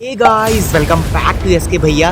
Hey guys, welcome back to S K भैया।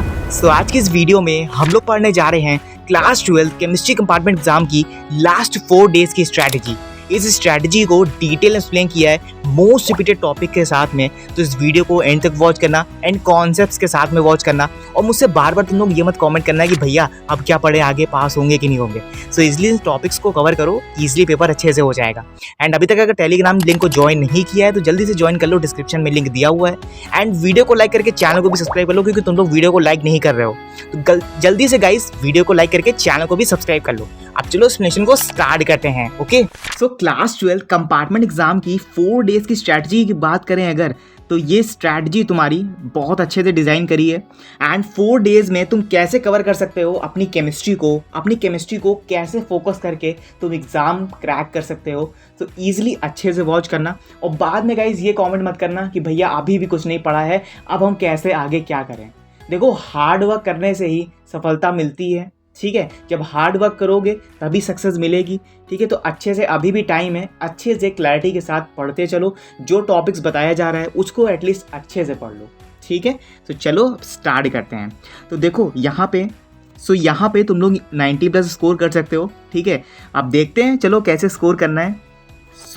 आज की इस वीडियो में हम लोग पढ़ने जा रहे हैं क्लास 12 केमिस्ट्री कंपार्टमेंट एग्जाम की लास्ट 4 डेज की स्ट्रैटेजी। इस स्ट्रैटेजी को डिटेल एक्सप्लेन किया है मोस्ट रिपीटेड टॉपिक के साथ में, तो इस वीडियो को एंड तक वॉच करना एंड कॉन्सेप्ट्स के साथ में वॉच करना। और मुझसे बार बार तुम लोग ये मत कमेंट करना कि भैया अब क्या पढ़े, आगे पास होंगे कि नहीं होंगे। सो इजली इन टॉपिक्स को कवर करो, इजली पेपर अच्छे से हो जाएगा। एंड अभी तक अगर टेलीग्राम लिंक को ज्वाइन नहीं किया है तो जल्दी से ज्वाइन कर लो, डिस्क्रिप्शन में लिंक दिया हुआ है। एंड वीडियो को लाइक करके चैनल को भी सब्सक्राइब कर लो, क्योंकि तुम लोग वीडियो को लाइक नहीं कर रहे हो। तो जल्दी से गाइस वीडियो को लाइक करके चैनल को भी सब्सक्राइब कर लो। अब चलो एक्सप्लेनेशन को स्टार्ट करते हैं। Okay, so class 12 compartment exam की 4 डेज की स्ट्रैटेजी की बात करें अगर, तो ये स्ट्रैटेजी तुम्हारी बहुत अच्छे से डिज़ाइन करी है। एंड 4 डेज में तुम कैसे कवर कर सकते हो अपनी केमिस्ट्री को कैसे फोकस करके तुम एग्ज़ाम क्रैक कर सकते हो। तो ईजिली अच्छे से वॉच करना, और बाद में गाइज ये कमेंट मत करना कि भैया अभी भी कुछ नहीं पढ़ा है, अब हम कैसे आगे क्या करें। देखो, हार्ड वर्क करने से ही सफलता मिलती है, ठीक है। जब हार्ड वर्क करोगे तभी सक्सेस मिलेगी, ठीक है। तो अच्छे से अभी भी टाइम है, अच्छे से क्लैरिटी के साथ पढ़ते चलो। जो टॉपिक्स बताया जा रहा है उसको एटलीस्ट अच्छे से पढ़ लो, ठीक है। तो चलो स्टार्ट करते हैं। तो देखो यहाँ पे तुम लोग 90+ स्कोर कर सकते हो, ठीक है। अब देखते हैं चलो कैसे स्कोर करना है।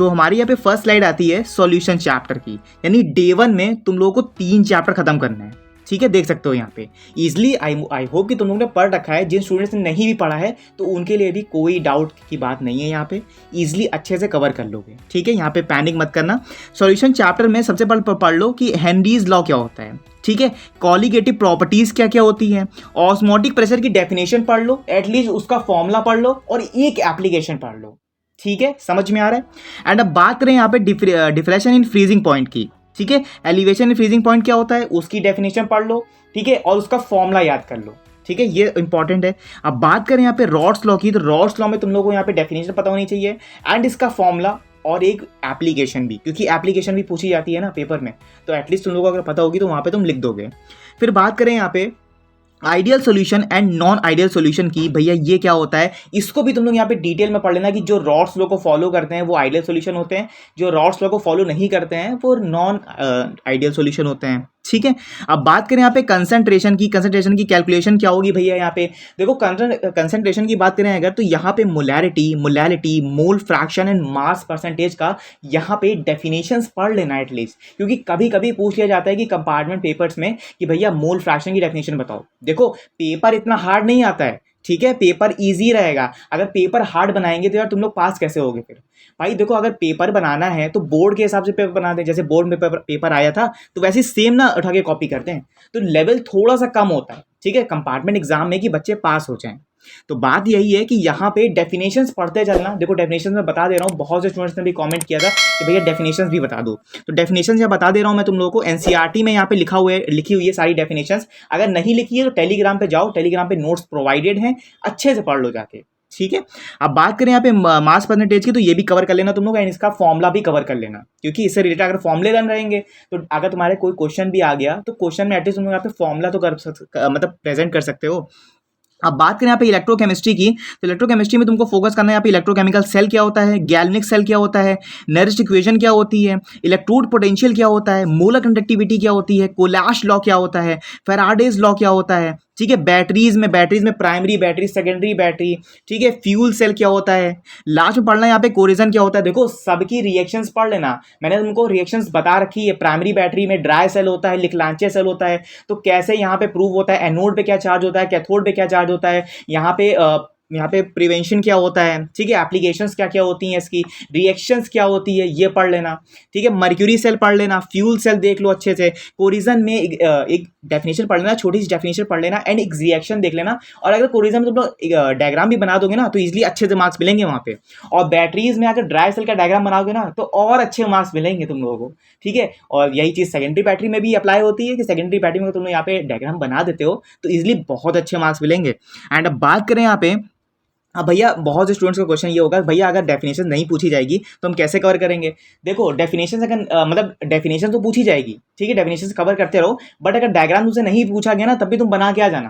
हमारी यहाँ पे फर्स्ट स्लाइड आती है सॉल्यूशन चैप्टर की, यानी डे 1 में तुम लोगों को 3 चैप्टर खत्म करना है, ठीक है। देख सकते हो यहाँ पे इजिली। आई होप कि तुम लोगों ने पढ़ रखा है। जिन स्टूडेंट्स ने नहीं भी पढ़ा है तो उनके लिए भी कोई डाउट की बात नहीं है, यहाँ पे इजिली अच्छे से कवर कर लोगे, ठीक है। यहाँ पे पैनिक मत करना। सॉल्यूशन चैप्टर में सबसे पहले पढ़ लो कि हेनरीज लॉ क्या होता है, ठीक है। कॉलिगेटिव प्रॉपर्टीज क्या क्या होती हैं, ऑस्मोटिक प्रेशर की डेफिनेशन पढ़ लो, एटलीस्ट उसका फॉर्मूला पढ़ लो, और एक एप्लीकेशन पढ़ लो, ठीक है। समझ में आ रहा है। एंड अब बात करें यहाँ पे डिफ्रेक्शन इन फ्रीजिंग पॉइंट की, ठीक है। एलिवेशन इन फ्रीजिंग पॉइंट क्या होता है उसकी डेफिनेशन पढ़ लो, ठीक है, और उसका फॉर्मूला याद कर लो, ठीक है। ये इंपॉर्टेंट है। अब बात करें यहाँ पे रॉड्स लॉ की, तो रॉड्स लॉ में तुम लोगों को यहाँ पे डेफिनेशन पता होनी चाहिए एंड इसका फॉर्मूला और एक एप्लीकेशन भी, क्योंकि एप्लीकेशन भी पूछी जाती है ना पेपर में, तो एटलीस्ट तुम लोगों को अगर पता होगी तो वहाँ पे तुम लिख दोगे। फिर बात करें यहाँ पे ideal solution and non ideal solution की, भैया ये क्या होता है इसको भी तुम लोग यहाँ पे डिटेल में पढ़ लेना कि जो रॉड्स लॉ को फॉलो करते हैं वो आइडियल सॉल्यूशन होते हैं, जो रॉड्स लॉ को फॉलो नहीं करते हैं वो नॉन आइडियल सॉल्यूशन होते हैं, ठीक है। अब बात करें यहाँ पे कंसंट्रेशन की कैलकुलेशन क्या होगी भैया। यहाँ पे देखो, कंसंट्रेशन की बात करें अगर, तो यहाँ पे molality, mole fraction and mass percentage का यहाँ पे डेफिनेशंस पढ़ लेना एटलीस्ट, क्योंकि कभी कभी पूछ लिया जाता है कि कंपार्टमेंट पेपर्स में कि भैया मोल फ्रैक्शन की डेफिनेशन बताओ। देखो, पेपर इतना हार्ड नहीं आता है, ठीक है। पेपर इजी रहेगा। अगर पेपर हार्ड बनाएंगे तो यार तुम लोग पास कैसे होगे फिर भाई। देखो, अगर पेपर बनाना है तो बोर्ड के हिसाब से पेपर बना दें, जैसे बोर्ड में पेपर आया था तो वैसे सेम ना उठा के कॉपी करते हैं, तो लेवल थोड़ा सा कम होता है, ठीक है, कंपार्टमेंट एग्जाम में, कि बच्चे पास हो जाएं। तो बात यही है कि यहाँ पे डेफिनेशंस पढ़ते चलना। देखो, डेफिनेशंस मैं बता दे रहा हूँ, बहुत से स्टूडेंट्स ने भी कमेंट किया था कि भैया डेफिनेशंस भी बता दो, तो डेफिनेशंस यहाँ बता दे रहा हूँ मैं तुम लोगों को। एनसीईआरटी में यहाँ पे लिखी हुई है सारी डेफिनेशंस। अगर नहीं लिखी है तो टेलीग्राम पे जाओ, टेलीग्राम पे नोट्स प्रोवाइडेड हैं, अच्छे से पढ़ लो जाके, ठीक है। अब बात करें यहाँ पे मास परसेंटेज की, तो ये भी कवर कर लेना तुम लोग, एंड इसका फॉर्मूला भी कवर कर लेना, क्योंकि इससे रिलेटेड अगर फॉर्मूले रन रहेंगे तो अगर तुम्हारे कोई क्वेश्चन भी आ गया तो क्वेश्चन में एटलीस्ट तुम लोग यहाँ पे फॉर्मूला तो मतलब प्रेजेंट कर सकते हो। अब बात करें यहाँ पे इलेक्ट्रोकेमिस्ट्री की, तो इलेक्ट्रोकेमिस्ट्री में तुमको फोकस करना है यहाँ पे इलेक्ट्रोकेमिकल सेल क्या होता है, गैल्वेनिक सेल क्या होता है, नेरिस्ट इक्वेशन क्या होती है, इलेक्ट्रोड पोटेंशियल क्या होता है, मोलर कंडक्टिविटी क्या होती है, कोलाश लॉ क्या होता है, फैराडेज लॉ क्या होता है, ठीक है। बैटरीज में प्राइमरी बैटरी, सेकेंडरी बैटरी, ठीक है। फ्यूल सेल क्या होता है। लास्ट में पढ़ना है यहाँ पे कोरिजन क्या होता है। देखो, सबकी रिएक्शंस पढ़ लेना, मैंने तुमको रिएक्शंस बता रखी है। प्राइमरी बैटरी में ड्राई सेल होता है, लिक्लांचे सेल होता है, तो कैसे यहाँ पे प्रूव होता है, एनोड पे क्या चार्ज होता है, कैथोड पे क्या चार्ज होता है, यहाँ पे प्रिवेंशन क्या होता है, ठीक है। एप्लीकेशंस क्या क्या होती हैं इसकी, रिएक्शंस क्या होती है ये पढ़ लेना, ठीक है। मर्क्यूरी सेल पढ़ लेना, फ्यूल सेल देख लो अच्छे से, कोरिजन में एक डेफिनेशन पढ़ लेना, छोटी सी डेफिनेशन पढ़ लेना, एंड एक रिएक्शन देख लेना। और अगर कोरिजन में तुम लोग डायग्राम भी बना दोगे ना तो इजिली अच्छे से मार्क्स मिलेंगे वहाँ पे। और बैटरीज में अगर ड्राई सेल का डायग्राम बनाओगे ना तो और अच्छे मार्क्स मिलेंगे तुम लोगों को, ठीक है। और यही चीज़ सेकेंडरी बैटरी में भी अप्लाई होती है कि सेकेंडरी बैटरी में तुम लोग यहाँ पे डायग्राम बना देते हो तो इजिली बहुत अच्छे मार्क्स मिलेंगे। एंड अब बात करें यहाँ पे, अब भैया बहुत से स्टूडेंट्स का क्वेश्चन ये होगा, भैया अगर डेफिनेशन नहीं पूछी जाएगी तो हम कैसे कवर करेंगे। देखो, डेफिनेशन अगर मतलब डेफिनेशन तो पूछी जाएगी, ठीक है, डेफिनेशन कवर करते रहो, बट अगर डायग्राम तुमसे नहीं पूछा गया ना तब भी तुम बना के आ जाना,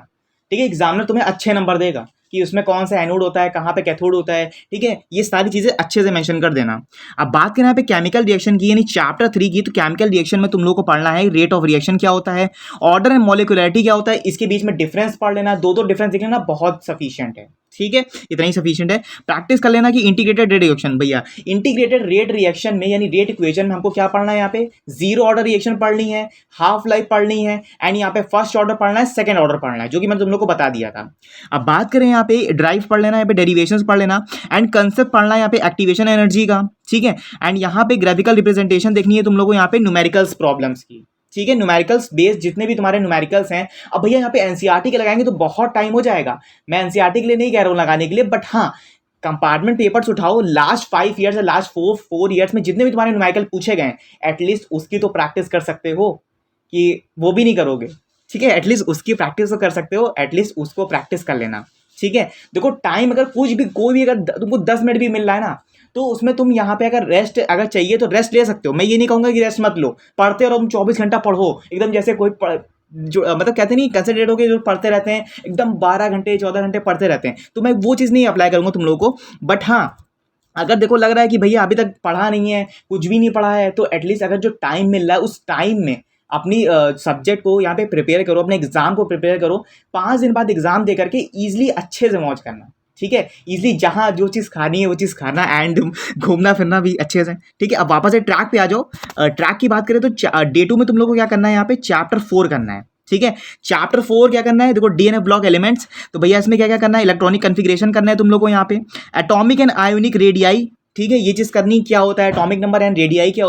ठीक है। एग्जामिनर तुम्हें अच्छे नंबर देगा, कि उसमें कौन सा एनोड होता है, कहाँ पे कैथोड होता है, ठीक है, ये सारी चीजें अच्छे से मेंशन कर देना। अब बात करें यहाँ पे केमिकल रिएक्शन की यानी चैप्टर 3 की, तो केमिकल रिएक्शन में तुम लोग को पढ़ना है रेट ऑफ रिएक्शन क्या होता है, ऑर्डर एंड मॉलिक्यूलरिटी क्या होता है, इसके बीच में डिफरेंस पढ़ लेना, दो डिफरेंस देख लेना, बहुत सफिशिएंट है, ठीक है, इतना ही सफिशिएंट है। प्रैक्टिस कर लेना कि इंटीग्रेटेड रेट रिएक्शन, भैया इंटीग्रेटेड रेट रिएक्शन में यानी रेट इक्वेशन में हमको क्या पढ़ना है, यहाँ पे जीरो ऑर्डर रिएक्शन पढ़नी है, हाफ लाइफ पढ़नी है, एंड यहाँ पे फर्स्ट ऑर्डर पढ़ना है, सेकंड ऑर्डर पढ़ना है, जो कि मैंने तुम लोग को बता दिया था। अब बात करें यहाँ पे ड्राइव पढ़ लेना, यहाँ पे डेरिवेशंस पढ़ लेना, एंड कंसेप्ट पढ़ना है यहाँ पे एक्टिवेशन एनर्जी का, ठीक है, एंड यहाँ पे ग्राफिकल रिप्रेजेंटेशन देखनी है तुम लोग को यहाँ पे न्यूमेरिकल्स प्रॉब्लम्स की, ठीक है, न्यूमेरिकल्स बेस्ड जितने भी तुम्हारे न्यूमेरिकल्स हैं। अब भैया यहाँ पे एनसीईआरटी के लगाएंगे तो बहुत टाइम हो जाएगा, मैं एनसीईआरटी के लिए नहीं कह रहा हूँ लगाने के लिए, बट हाँ कंपार्टमेंट पेपर्स उठाओ, लास्ट 5 ईयर्स या लास्ट 4 ईयर्स में जितने भी तुम्हारे न्यूमेरिकल पूछे गए एटलीस्ट उसकी तो प्रैक्टिस कर सकते हो, कि वो भी नहीं करोगे, ठीक है, एटलीस्ट उसकी प्रैक्टिस तो कर सकते हो, एटलीस्ट उसको प्रैक्टिस कर लेना, ठीक है। देखो टाइम अगर कुछ भी कोई भी अगर तुमको 10 मिनट भी मिल रहा है ना, तो उसमें तुम यहाँ पे अगर रेस्ट अगर चाहिए तो रेस्ट ले सकते हो, मैं ये नहीं कहूँगा कि रेस्ट मत लो, पढ़ते रहो, तुम 24 घंटा पढ़ो एकदम जैसे कोई जो मतलब कहते नहीं कंसंट्रेट होकर जो पढ़ते रहते हैं एकदम 12 घंटे 14 घंटे पढ़ते रहते हैं, तो मैं वो चीज़ नहीं अप्लाई करूँगा तुम लोगों को। बट हाँ अगर देखो लग रहा है कि भैया अभी तक पढ़ा नहीं है, कुछ भी नहीं पढ़ा है, तो एटलीस्ट अगर जो टाइम मिल रहा है उस टाइम में अपनी सब्जेक्ट को यहाँ पे प्रिपेयर करो, अपने एग्जाम को प्रिपेयर करो, 5 दिन बाद एग्जाम दे करके ईजिली अच्छे से मौज करना, ठीक है, इजली जहाँ जो चीज़ खानी है वो चीज़ खाना, एंड घूमना फिरना भी अच्छे से, ठीक है। अब वापस से ट्रैक पे आ जाओ। ट्रैक की बात करें तो डे 2 में तुम लोग को क्या करना है, यहाँ पे चैप्टर 4 करना है, ठीक है। चैप्टर 4 क्या करना है, देखो डीएनए ब्लॉक एलिमेंट्स, तो भैया इसमें क्या क्या करना है, इलेक्ट्रॉनिक कन्फिग्रेशन करना है तुम लोग को, यहाँ पे एटॉमिक एंड आयोनिक रेडियाई, ठीक है, ये चीज़ करनी, क्या होता है एटॉमिक नंबर एंड रेडियाई क्या,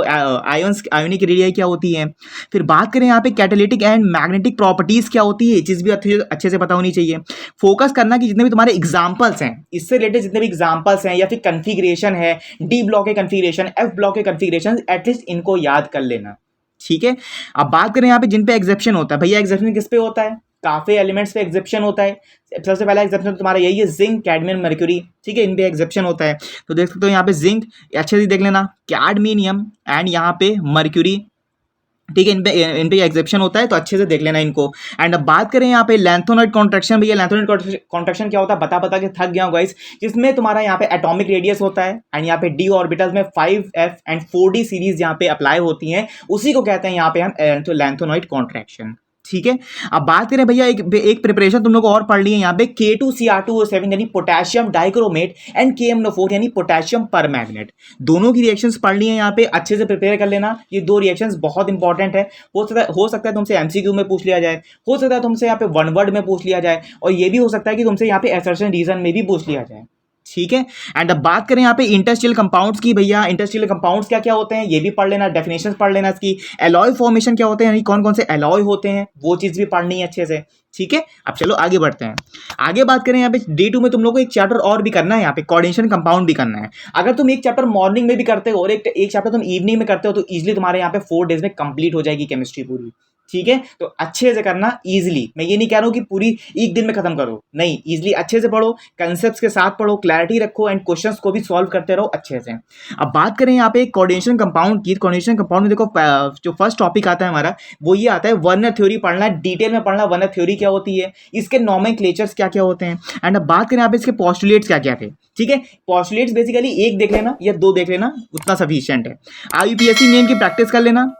आयंस आयोनिक रेडियाई क्या होती है। फिर बात करें यहाँ पे कैटालिटिक एंड मैग्नेटिक प्रॉपर्टीज क्या होती है, ये चीज़ भी अच्छे से पता होनी चाहिए। फोकस करना कि जितने भी तुम्हारे एग्जांपल्स हैं, इससे रिलेटेड जितने भी एग्जांपल्स हैं या फिर कन्फिग्रेशन है, डी ब्लॉक के कन्फिग्रेशन, एफ ब्लॉक के कन्फिग्रेशन, एटलीस्ट इनको याद कर लेना, ठीक है। अब बात करें यहाँ पे जिन पे एग्जेप्शन होता है, भैया एग्जेप्शन किस पे होता है, काफी एलिमेंट्स पे एग्जेप्शन होता है। सबसे पहला एग्जेप्शन तुम्हारा यही है जिंक कैडमियम मर्क्यूरी, ठीक है, इन पे एग्जेप्शन होता है, तो देख सकते हो यहाँ पे जिंक अच्छे से देख लेना, कैडमियम एंड यहाँ पे मर्क्यूरी, ठीक है, इन पे एग्जेप्शन होता है, तो अच्छे से देख लेना इनको। एंड अब बात करें यहाँ पे लैंथोनॉइड कॉन्ट्रैक्शन, भैया लैंथोनॉइड कॉन्ट्रैक्शन क्या होता है बता के थक गया हूँ गाइस, जिसमें तुम्हारा यहाँ पे एटॉमिक रेडियस होता है एंड यहाँ पे डी ऑर्बिटल्स में 5f एंड 4d सीरीज यहाँ पे अप्लाई होती हैं, उसी को कहते हैं यहाँ पे हम लैंथोनॉइड कॉन्ट्रैक्शन, ठीक है। अब बात करें भैया एक प्रिपरेशन तुम लोग को और पढ़ ली है यहाँ पे K2Cr2O7 यानी पोटेशियम डाइक्रोमेट एंड KMNO4 यानी पोटेशियम परमैग्नेट, दोनों की रिएक्शंस पढ़ ली है यहाँ पे, अच्छे से प्रिपेयर कर लेना, ये दो रिएक्शंस बहुत इंपॉर्टेंट है। हो सकता है तुमसे एमसीक्यू में पूछ लिया जाए, हो सकता है तुमसे यहाँ पे वन वर्ड में पूछ लिया जाए, और ये भी हो सकता है कि तुमसे यहाँ पे असर्शन रीजन में भी पूछ लिया जाए, ठीक है। एंड अब बात करें यहाँ पे इंटरस्टेशियल कंपाउंड्स की, भैया इंटरस्टेशियल कंपाउंड्स क्या क्या होते हैं ये भी पढ़ लेना, डेफिनेशंस पढ़ लेना इसकी, एलॉय फॉर्मेशन क्या होते हैं यानी कौन कौन से एलॉय होते हैं वो चीज़ भी पढ़नी है अच्छे से, ठीक है। अब चलो आगे बढ़ते हैं। आगे बात करें यहाँ पे डे 2 में तुम लोग को एक चैप्टर और भी करना है, यहाँ पे कोऑर्डिनेशन कंपाउंड भी करना है। अगर तुम एक चैप्टर मॉर्निंग में भी करते हो और एक चैप्टर तुम इवनिंग में करते हो तो इजिली तुम्हारे यहाँ पे 4 डेज में कंप्लीट हो जाएगी केमिस्ट्री पूरी, ठीक है। तो अच्छे से करना इजीली, मैं ये नहीं कह रहा हूँ कि पूरी एक दिन में खत्म करो, नहीं, इजीली अच्छे से पढ़ो, कंसेप्ट्स के साथ पढ़ो, क्लैरिटी रखो एंड क्वेश्चंस को भी सॉल्व करते रहो अच्छे से। अब बात करें यहाँ पे कोऑर्डिनेशन कंपाउंड की, कोऑर्डिनेशन कंपाउंड में देखो जो फर्स्ट टॉपिक आता है हमारा वो ये आता है वर्नर थ्योरी पढ़ना है, डिटेल में पढ़ना वर्नर थ्योरी क्या होती है, इसके नॉमेनक्लेचर्स क्या क्या होते हैं, एंड अब बात करें यहाँ पे इसके पोस्टुलेट्स क्या क्या थे, ठीक है। पोस्टुलेट्स बेसिकली एक देख लेना या 2 देख लेना, उतना सफिशिएंट है। IUPAC नेम की प्रैक्टिस कर लेना,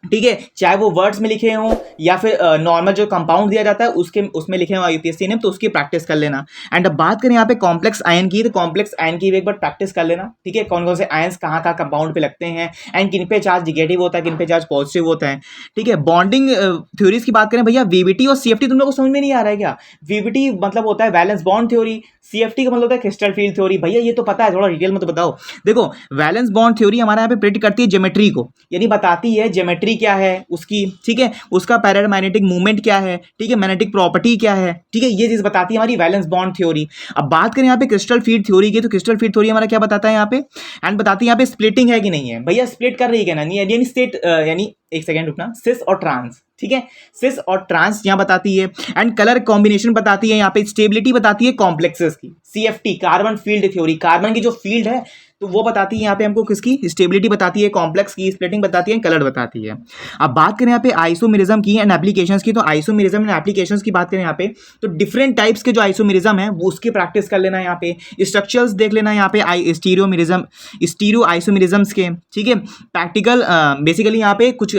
ठीक है, चाहे वो वर्ड्स में लिखे हों या फिर नॉर्मल जो कंपाउंड दिया जाता है उसमें लिखे हों IUPAC नेम, तो उसकी प्रैक्टिस कर लेना। एंड अब बात करें यहाँ पे कॉम्प्लेक्स आयन की, तो कॉम्प्लेक्स आयन की भी एक बार प्रैक्टिस कर लेना, ठीक है, कौन कौन से आयंस कहाँ कहाँ कंपाउंड पे लगते हैं एंड किन पे चार्ज निगेटिव होता है किन पे चार्ज पॉजिटिव होता है, ठीक है। बॉन्डिंग थ्योरीज की बात करें भैया VBT और CFT तुम लोग को समझ में नहीं आ रहा है क्या, VBT मतलब होता है वैलेंस बॉन्ड थ्योरी, CFT का मतलब होता है क्रिस्टल फील्ड थ्योरी, भैया ये तो पता है, थोड़ा डिटेल में तो बताओ। देखो वैलेंस बॉन्ड थ्योरी हमारे यहाँ पे प्रेडिक्ट करती है ज्योमेट्री को, यानी बताती है ज्योमेट्री क्या है उसकी, ठीक है, उसका पैरामैग्नेटिक मूवमेंट क्या है, ठीक है, मैग्नेटिक प्रॉपर्टी क्या है, ठीक है, ये चीज बताती है हमारी वैलेंस बॉन्ड थ्योरी। अब बात करें यहाँ पे क्रिस्टल फील्ड थ्योरी की, तो क्रिस्टल फील्ड थ्योरी हमारा क्या बताता है यहाँ पे, एंड बताती है यहाँ पे स्प्लिटिंग है कि नहीं है, भैया स्प्लिट कर रही है क्या नहीं, यानी स्टेट यानी एक सेकेंड रुकना, सिस और ट्रांस, ठीक है। सिस और ट्रांस यहाँ बताती है, एंड कलर कॉम्बिनेशन बताती है, यहाँ पे स्टेबिलिटी बताती है कॉम्प्लेक्सेस की, CFT carbon field theory, carbon की जो फील्ड है तो वो बताती है यहाँ पे हमको किसकी, स्टेबिलिटी बताती है, कॉम्प्लेक्स की, स्प्लिटिंग बताती है, कलर बताती है। अब बात करें यहाँ पे आइसोमेरिज्म की एंड एप्लीकेशंस की, तो आइसोमेरिज्म एंड एप्लीकेशंस की बात करें यहाँ पे तो डिफरेंट टाइप्स के जो आइसोमेरिज्म है वो उसकी प्रैक्टिस कर लेना, यहाँ पे स्ट्रक्चर्स देख लेना, यहाँ पे स्टीरियोमेरिज्म, स्टीरियो आइसोमेरिज्म्स के, ठीक है। प्रैक्टिकल बेसिकली यहाँ पे कुछ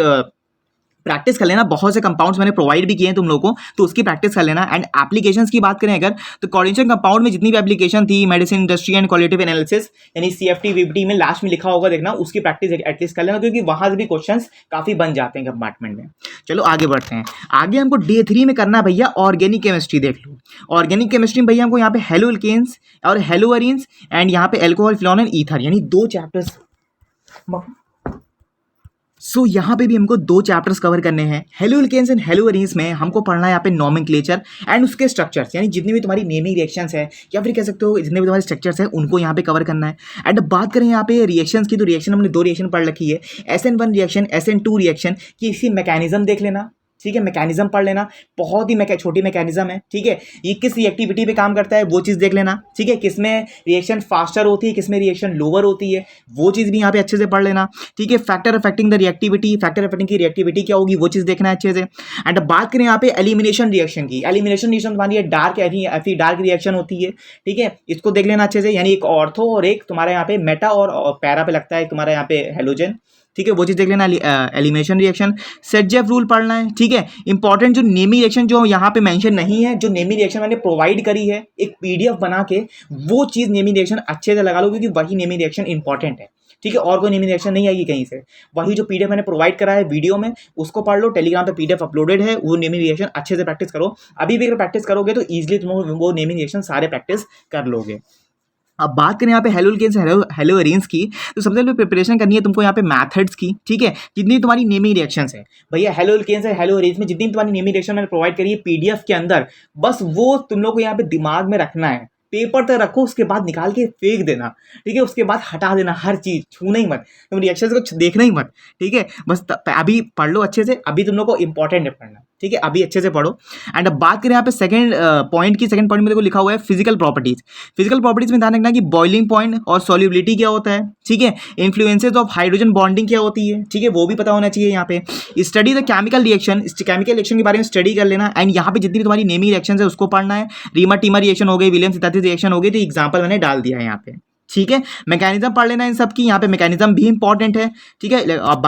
प्रैक्टिस कर लेना, बहुत से कंपाउंड्स मैंने प्रोवाइड भी किए हैं तुम लोगों को, तो उसकी प्रैक्टिस कर लेना। एंड एप्लीकेशंस की बात करें अगर, तो कोऑर्डिनेशन कंपाउंड में जितनी भी एप्लीकेशन थी, medicine industry and qualitative analysis यानी CFT VBT में लास्ट में लिखा होगा देखना, उसकी प्रैक्टिस एटलीस्ट कर लेना, क्योंकि वहां से भी क्वेश्चंस काफी बन जाते हैं कंपार्टमेंट में। चलो आगे बढ़ते हैं। आगे हमको डे 3 में करना भैया ऑर्गेनिक केमिस्ट्री। देख लो ऑर्गेनिक केमिस्ट्री में भैया हमको यहाँ पे हेलो एल्केन्स और हेलो अरीन्स एंड यहाँ पे एल्कोहल फिनोल एंड ईथर यानी 2 चैप्टर्स। सो यहाँ पे भी हमको 2 चैप्टर्स कवर करने हैं। Haloalkanes and haloarenes में हमको पढ़ना है यहाँ पे नोमेनक्लेचर एंड उसके स्ट्रक्चर्स, यानी जितनी भी तुम्हारी नेमिंग रिएक्शंस है या फिर कह सकते हो जितने भी तुम्हारे स्ट्रक्चर्स हैं उनको यहाँ पे कवर करना है। एंड बात करें यहाँ पे रिएक्शंस की, तो रिएक्शन हमने 2 रिएक्शन पढ़ रखी है, SN1 रिएक्शन, SN2 रिएक्शन की, इसकी मैकेनिज्म देख लेना, ठीक है। मैकेनिज्म पढ़ लेना, बहुत ही छोटी मैकेनिज्म है, ठीक है। ये किस रिएक्टिविटी पे काम करता है वो चीज़ देख लेना, ठीक है। किसमें रिएक्शन फास्टर होती है, किसमें रिएक्शन लोअर होती है, वो चीज़ भी यहाँ पे अच्छे से पढ़ लेना, ठीक है। Factor affecting the reactivity, factor affecting की रिएक्टिविटी क्या होगी वो चीज़ देखना है अच्छे से। एंड बात करें यहाँ पे एलिमिनेशन रिएक्शन की, एलिमिनेशन रिएक्शन तुम्हारी डार्क डार्क रिएक्शन होती है, ठीक है। इसको देख लेना अच्छे से, यानी एक ऑर्थो और एक तुम्हारे यहाँ पे मेटा और पैरा पे लगता है तुम्हारे यहाँ पे हेलोजन, ठीक है। वो चीज़ देख लेना। एलिमिनेशन रिएक्शन, सेट-जेफ रूल पढ़ना है, ठीक है। इंपॉर्टेंट जो नेमी रिएक्शन जो यहाँ पे मेंशन नहीं है, जो नेमी रिएक्शन मैंने प्रोवाइड करी है एक PDF बना के, वो चीज़ नेमी रिएक्शन अच्छे से लगा लो, क्योंकि वही नेमी रिएक्शन इंपॉर्टेंट है, ठीक है। और कोई नेमी रिएक्शन नहीं आएगी कहीं से, वही जो PDF मैंने प्रोवाइड करा है वीडियो में उसको पढ़ लो, टेलीग्राम पे PDF अपलोडेड है, वो नेमी रिएक्शन अच्छे से प्रैक्टिस करो। अभी भी अगर प्रैक्टिस करोगे तो ईजिली तुम वो नेमी रिएक्शन सारे प्रैक्टिस कर लोगे। अब बात करें यहाँ पे हेलो एल्केन्स हेलो अरीन्स की, तो सबसे पहले प्रिपरेशन करनी है तुमको यहाँ पे मेथड्स की, ठीक है। जितनी तुम्हारी नेमी रिएक्शंस है भैया हेलो एल्केन्स है हेलो अरीन्स में, जितनी तुम्हारी नेमी रिएक्शन मैंने प्रोवाइड करी है PDF के अंदर, बस वो तुम लोग को यहाँ पे दिमाग में रखना है, पेपर तक रखो, उसके बाद निकाल के फेंक देना, ठीक है। उसके बाद हटा देना, हर चीज़ छूना ही मत, तुम रिएक्शंस को देखना ही मत, ठीक है। बस अभी पढ़ लो अच्छे से, अभी तुम लोग को इंपॉर्टेंट है पढ़ना, ठीक है। अभी अच्छे से पढ़ो। एंड अब बात करें यहाँ पे सेकंड पॉइंट की, सेकंड पॉइंट में देखो लिखा हुआ है फिजिकल प्रॉपर्टीज। फिजिकल प्रॉपर्टीज में ध्यान रखना कि बॉइलिंग पॉइंट और सॉल्युबिलिटी क्या होता है, ठीक है। इन्फ्लुएंसेस ऑफ हाइड्रोजन बॉन्डिंग क्या होती है, ठीक है, वो भी पता होना चाहिए यहाँ पे। Study the chemical reaction, chemical reaction के बारे में स्टडी कर लेना। एंड यहाँ पे जितनी भी तुम्हारी नेमी रिएक्शन है उसको पढ़ना है। रीमा टीमा रिएक्शन हो गई, विलियम सिंथेसिस रिएक्शन हो गई, तो एग्जाम्पल मैंने डाल दिया है यहाँ पे, ठीक है। मैकेनिज्म पढ़ लेना इन सब की, यहाँ पे मैकेनिज्म भी इंपॉर्टेंट है, ठीक है। अब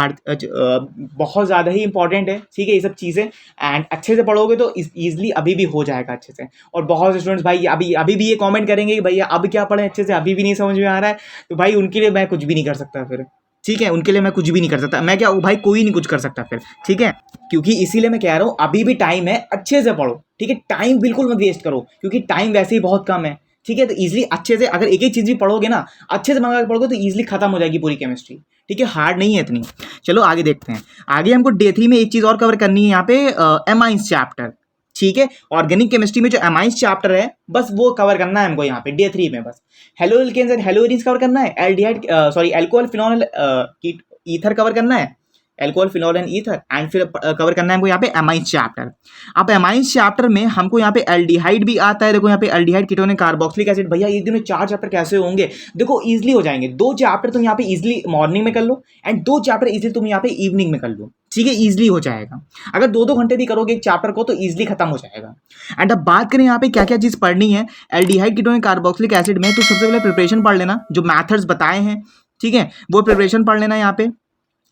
बहुत ज़्यादा ही इंपॉर्टेंट है, ठीक है, ये सब चीज़ें। एंड अच्छे से पढ़ोगे तो ईजिली अभी भी हो जाएगा अच्छे से। और बहुत से स्टूडेंट्स भाई अभी भी ये कमेंट करेंगे कि भैया अब क्या पढ़ें अच्छे से, अभी भी नहीं समझ में आ रहा है, तो भाई उनके लिए मैं कुछ भी नहीं कर सकता फिर, ठीक है। उनके लिए मैं कुछ भी नहीं कर सकता, मैं क्या भाई कोई नहीं कुछ कर सकता फिर, ठीक है। क्योंकि इसीलिए मैं कह रहा हूँ अभी भी टाइम है, अच्छे से पढ़ो, ठीक है। टाइम बिल्कुल मत वेस्ट करो, क्योंकि टाइम वैसे ही बहुत कम है, ठीक है। तो ईजिली अच्छे से अगर एक चीज़ भी पढ़ोगे ना, अच्छे से मंगा के पढ़ोगे तो ईजिली खत्म हो जाएगी पूरी केमिस्ट्री, ठीक है। हार्ड नहीं है इतनी। चलो आगे देखते हैं। आगे हमको डे 3 में एक चीज़ और कवर करनी है यहाँ पे, एमाइंस चैप्टर, ठीक है। ऑर्गेनिक केमिस्ट्री में जो एमाइंस चैप्टर है बस वो कवर करना है हमको यहाँ पे डे 3 में। बस haloalkanes and haloarenes cover करना है, एल्कोहल फिनोल ईथर कवर करना है, alcohol phenol and ether, and फिर कवर करना है हमको यहाँ पे एमाइंस चैप्टर। अब एमाइंस चैप्टर में हमको यहाँ पे एल्डिहाइड भी आता है, देखो यहाँ पे एल्डिहाइड कीटोन कार्बोक्सिलिक एसिड। भैया एक दिन में 4 चैप्टर कैसे होंगे, देखो इजीली हो जाएंगे। 2 चैप्टर तुम यहाँ पे इजीली मॉर्निंग में कर लो, एंड 2 चैप्टर इजीली तुम यहाँ पे इवनिंग में कर लो, ठीक है। इजीली हो जाएगा, अगर 2-2 घंटे भी करोगे एक चैप्टर को तो इजीली खत्म हो जाएगा। एंड अब बात करें यहाँ पे क्या क्या चीज़ पढ़नी है एल्डिहाइड कीटोन कार्बोक्सिलिक एसिड में, तो सबसे पहले प्रिपरेशन पढ़ लेना, जो मैथड्स बताए हैं, ठीक है, वो प्रिपरेशन पढ़ लेना यहाँ पे।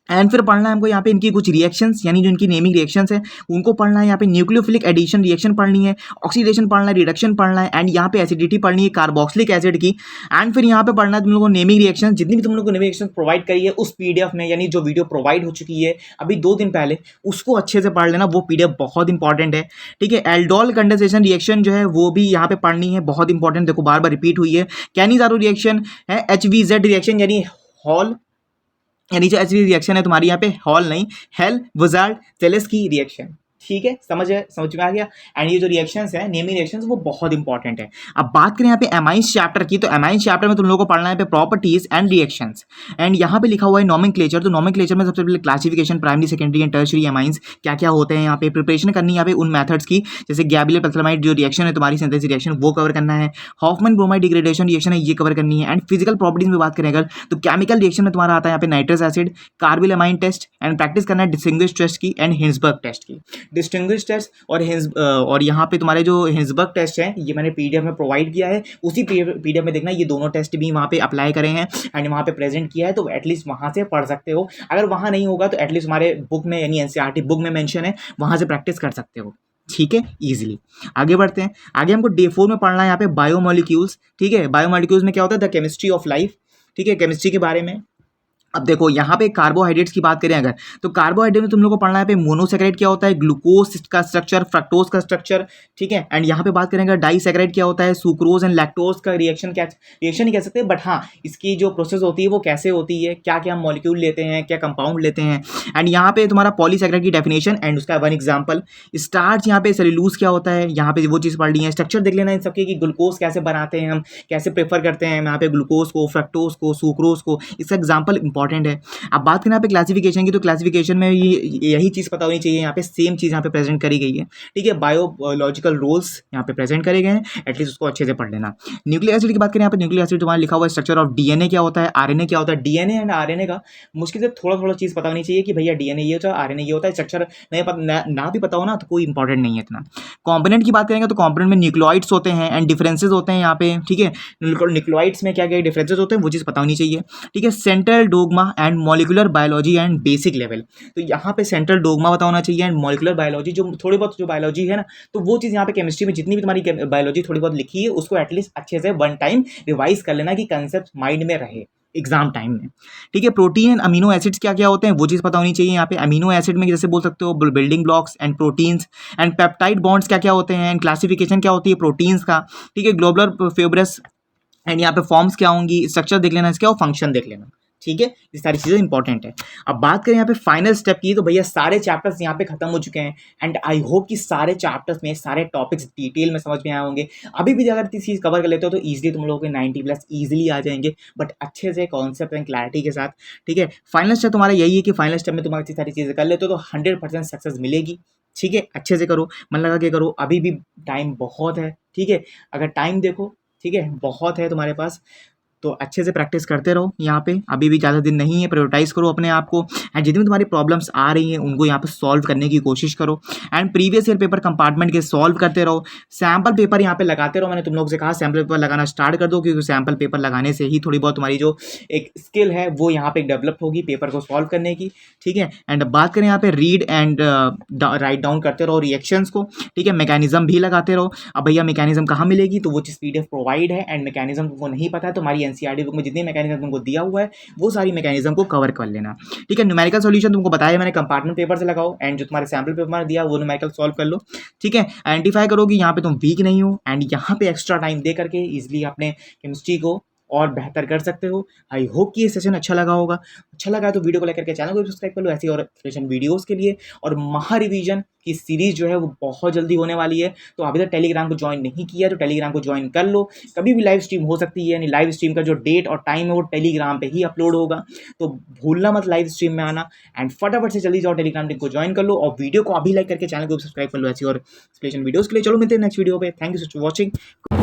एंड फिर पढ़ना है हमको यहाँ पे इनकी कुछ रिएक्शंस, यानी जो इनकी नेमिंग रिएक्शंस है उनको पढ़ना है। यहाँ पे न्यूक्लियोफिलिक एडिशन रिएक्शन पढ़नी है, ऑक्सीडेशन पढ़ना है, रिडक्शन पढ़ना है, एंड यहाँ पे एसिडिटी पढ़नी है कार्बोक्सिलिक एसिड की। एंड फिर यहाँ पे पढ़ना है तुम लोगों को नेमिंग रिएक्शन, जितनी भी तुम लोगों को नेमिंग रिएक्शन प्रोवाइड करी है उस PDF में, यानी जो वीडियो प्रोवाइड हो चुकी है अभी 2 दिन पहले, उसको अच्छे से पढ़ लेना, वो PDF बहुत इंपॉर्टेंट है, ठीक है। एल्डोल कंडेंसेशन रिएक्शन जो है वो भी यहाँ पे पढ़नी है, बहुत इंपॉर्टेंट, देखो बार बार रिपीट हुई है। कैनिजारो रिएक्शन है, HVZ रिएक्शन यानी हॉल, यानी जो HV रिएक्शन है तुम्हारी यहाँ पे हॉल नहीं, हेल वजार्ड जेलेस्की रिएक्शन, ठीक है, समझ में आ गया। एंड ये जो रिएक्शंस है, नेमिंग रिएक्शंस, वो बहुत इंपॉर्टेंट है। अब बात करें यहाँ पे एमाइंस चैप्टर की, तो एमाइंस चैप्टर में तुम लोगों को पढ़ना है पे प्रॉपर्टीज एंड रिएक्शंस। एंड यहाँ पे लिखा हुआ है नोमेनक्लेचर। तो नोमेनक्लेचर में सबसे पहले classification, primary, secondary and tertiary amines क्या क्या होते हैं, यहाँ पे प्रिपरेशन करनी है यहाँ पे उन मेथड्स की, जैसे गैब्रियल पेक्सलमाइड जो रिएक्शन है तुम्हारी सिंथेसिस रिएक्शन, वो कवर करना है। हॉफमैन ब्रोमाइड डिग्रेडेशन रिएक्शन है, ये कवर करनी है। एंड फिजिकल प्रॉपर्टीज में बात करें अगर, तो केमिकल रिएक्शन में तुम्हारा आता है यहाँ पे nitrous acid, carbylamine test, and practice करना है डिस्टिंग्विश टेस्ट की एंड हिंसबर्ग टेस्ट की। डिस्टिंग्विश टेस्ट और यहाँ पे तुम्हारे जो हिंसबर्ग टेस्ट है, ये मैंने पीडीएफ में प्रोवाइड किया है, उसी पीडीएफ में देखना, ये दोनों टेस्ट भी वहाँ पे अप्लाई करे हैं एंड वहाँ पे प्रेजेंट किया है, तो एटलीस्ट वहाँ से पढ़ सकते हो। अगर वहाँ नहीं होगा तो एटलीस्ट हमारे बुक में, यानी एनसीईआरटी बुक में मेंशन है, वहाँ से प्रैक्टिस कर सकते हो। ठीक है, इजीली आगे बढ़ते हैं। आगे हमको डे 4 में पढ़ना है यहाँ पे बायोमोलिक्यूल्स। ठीक है, बायोमोलिक्यूल्स में क्या होता है, द केमिस्ट्री ऑफ लाइफ। ठीक है, केमिस्ट्री के बारे में। अब देखो यहाँ पे कार्बोहाइड्रेट्स की बात करें अगर, तो कार्बोहाइड्रेट में तुम लोग को पढ़ना है पे मोनोसेकेराइड क्या होता है, ग्लूकोज का स्ट्रक्चर, फ्रक्टोज का स्ट्रक्चर। ठीक है, एंड यहाँ पे बात करेंगे डाइसेकेराइड क्या होता है, सुक्रोज एंड लैक्टोज का रिएक्शन, क्या रिएक्शन नहीं कह सकते, बट हाँ इसकी जो प्रोसेस होती है वो कैसे होती है, क्या क्या मॉलिक्यूल लेते हैं, क्या कंपाउंड लेते हैं। एंड यहाँ पे तुम्हारा पॉलीसेकेराइड की डेफिनेशन एंड उसका वन एग्जाम्पल। स्टार्च यहाँ पे सेल्यूलोज क्या होता है, यहाँ पे वो चीज़ पढ़ ली है। स्ट्रक्चर देख लेना इन सबके कि ग्लूकोज कैसे बनाते हैं, हम कैसे प्रेफर करते हैं यहाँ पे ग्लूकोज को, फ्रक्टोज को, सुक्रोज को, इसका एग्जाम्पल इंपॉर्टेंट है। अब बात करें यहाँ पे क्लासिफिकेशन की, तो क्लासिफिकेशन में यही चीज़ पता होनी चाहिए, यहाँ पे सेम चीज़ यहाँ पे प्रेजेंट करी गई है। ठीक है, बायोलॉजिकल रोल्स यहाँ पे प्रेजेंट करे गए हैं, एटलीस्ट उसको अच्छे से पढ़ लेना। न्यूक्लिक एसिड की बात करें यहाँ पे, न्यूक्लिक एसिड तुम्हारा लिखा हुआ है स्ट्रक्चर ऑफ डीएनए क्या होता है, आरएनए क्या होता है। डीएनए एंड आरएनए का मुश्किल से थोड़ा थोड़ा चीज़ पता होनी चाहिए कि भैया डीएनए ये होता है, आरएनए ये होता है। स्ट्रक्चर ना भी पता हो ना तो कोई इंपॉर्टेंट नहीं है इतना। कॉम्पोनेंट की बात करेंगे तो कॉम्पोनेंट में न्यूक्लियोइड्स होते हैं एंड डिफरेंसेज होते हैं यहाँ पे। ठीक है, न्यूक्लियोइड्स में क्या क्या डिफरेंसेज होते हैं वो चीज़ पता होनी चाहिए। ठीक है, central dogma and molecular biology and basic level, तो यहाँ पे सेंट्रल डोग्मा पता होना चाहिए एंड मॉलिक्यूलर बायोलॉजी, जो थोड़ी बहुत जो बायोलॉजी है ना, तो वो चीज़ यहाँ पे केमिस्ट्री में जितनी भी तुम्हारी बायोलॉजी थोड़ी बहुत लिखी है उसको एटलीस्ट अच्छे से वन टाइम रिवाइज कर लेना कि कंसेप्ट माइंड में रहे एग्जाम टाइम में। ठीक है, प्रोटीन एंड अमीनो एसिड्स क्या क्या होते हैं वो चीज़ पता होनी चाहिए। यहाँ पे अमीनो एसिड में जैसे बोल सकते हो building blocks and proteins, and peptide bonds क्या क्या होते हैं, एंड क्लासिफिकेशन क्या होती है प्रोटीन्स का। ठीक है, ग्लोबुलर फिब्रस, एंड यहाँ पे फॉर्म्स क्या होंगी, स्ट्रक्चर देख लेना इसका और फंक्शन देख लेना। ठीक है, ये सारी चीज़ें इंपॉर्टेंट है। अब बात करें यहाँ पे फाइनल स्टेप की, तो भैया सारे चैप्टर्स यहाँ पे खत्म हो चुके हैं एंड आई होप कि सारे चैप्टर्स में सारे टॉपिक्स डिटेल में समझ में आए होंगे। अभी भी अगर इस चीज़ कवर कर लेते हो तो ईजिली तुम लोगों के 90+ ईजिली आ जाएंगे, बट अच्छे से कॉन्सेप्ट एंड क्लैरिटी के साथ। ठीक है, फाइनल स्टेप तुम्हारा यही है कि फाइनल स्टेप में तुम अच्छी सारी चीज़ें कर लेते हो तो 100% सक्सेस मिलेगी। ठीक है, अच्छे से करो, मन लगा के करो, अभी भी टाइम बहुत है। ठीक है, अगर टाइम देखो, ठीक है, बहुत है तुम्हारे पास, तो अच्छे से प्रैक्टिस करते रहो। यहाँ पे अभी भी ज़्यादा दिन नहीं है, प्रायोरिटाइज करो अपने आप को एंड जितनी भी तुम्हारी प्रॉब्लम्स आ रही हैं उनको यहाँ पे सॉल्व करने की कोशिश करो and previous year paper compartment के सॉल्व करते रहो। सैम्पल पेपर यहाँ पे लगाते रहो, मैंने तुम लोग से कहा सैम्पल पेपर लगाना स्टार्ट कर दो, क्योंकि सैम्पल पेपर लगाने से ही थोड़ी बहुत तुम्हारी जो एक स्किल है वो यहाँ पे डेवलप होगी पेपर को सॉल्व करने की। ठीक है, एंड बात करें यहाँ पे रीड एंड राइट डाउन करते रहो रिएक्शंस को। ठीक है, मैकेनिज्म भी लगाते रहो। अब भैया मैकेनिज्म कहाँ मिलेगी, तो वो चीज़ पीडीएफ प्रोवाइड है एंड मैकेनिज्म तुमको नहीं पता है तो हमारी एनसीईआरटी बुक में जितनी मैकेनिज्म तुमको दिया हुआ है वो सारी मैकेनिज्म को कवर कर लेना। ठीक है, न्यूमेरिकल सॉल्यूशन तुमको बताया मैंने, कंपार्टमेंट पेपर से लगाओ एंड जो तुम्हारे सैम्पल पेपर दिया वो न्यूमेरिकल सॉल्व कर लो। ठीक है, आइडेंटिफाई करो कि यहाँ पे तुम वीक नहीं हो एंड यहाँ पे एक्स्ट्रा टाइम दे करके इजिली अपने केमिस्ट्री को और बेहतर कर सकते हो। आई होप कि ये सेशन अच्छा लगा होगा। अच्छा लगा तो वीडियो को लाइक करके चैनल को सब्सक्राइब कर लो ऐसी और एक्सप्लेनेशन वीडियोस के लिए। और महा रिवीजन की सीरीज जो है वो बहुत जल्दी होने वाली है, तो अभी तक टेलीग्राम को ज्वाइन नहीं किया तो टेलीग्राम को ज्वाइन कर लो। कभी भी लाइव स्ट्रीम हो सकती है, यानी लाइव स्ट्रीम का जो डेट और टाइम है वो टेलीग्राम पे ही अपलोड होगा, तो भूलना मत लाइव स्ट्रीम में आना एंड फटाफट से जल्दी जाओ टेलीग्राम लिंक को ज्वाइन कर लो और वीडियो को अभी लाइक करके चैनल को सब्सक्राइब कर लो ऐसी और एक्सप्लेनेशन वीडियोस के लिए। चलो मिलते हैं नेक्स्ट वीडियो पे। Thank you so much for watching.